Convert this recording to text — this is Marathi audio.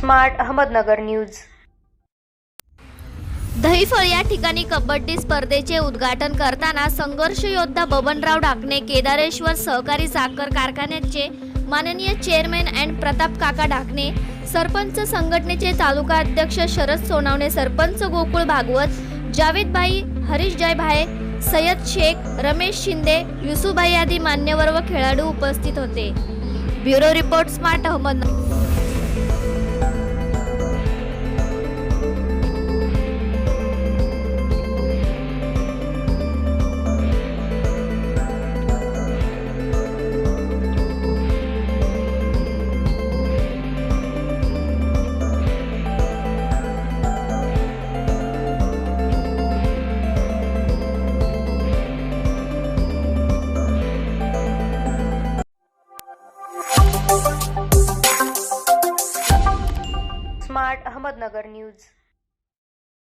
Smart Ahmednagar news. दहिफळ या ठिकाणी कबड्डी स्पर्धेचे उद्घाटन करताना संघर्ष योद्धा बबनराव ढाकणे, केदारेश्वर सहकारी साखर कारखान्याचे माननीय चेअरमॅन अँड प्रताप काका ढाकणे, सरपंच संघटनेचे तालुका अध्यक्ष शरद सोनावणे, सरपंच गोकुळ भागवत, जावेद भाई, हरीश जय भाई, सय्यद शेख, रमेश शिंदे, युसुभाई आदी मान्यवर व खेळाडू उपस्थित होते। Bureau report smart Ahmednagar. Smart Ahmednagar news.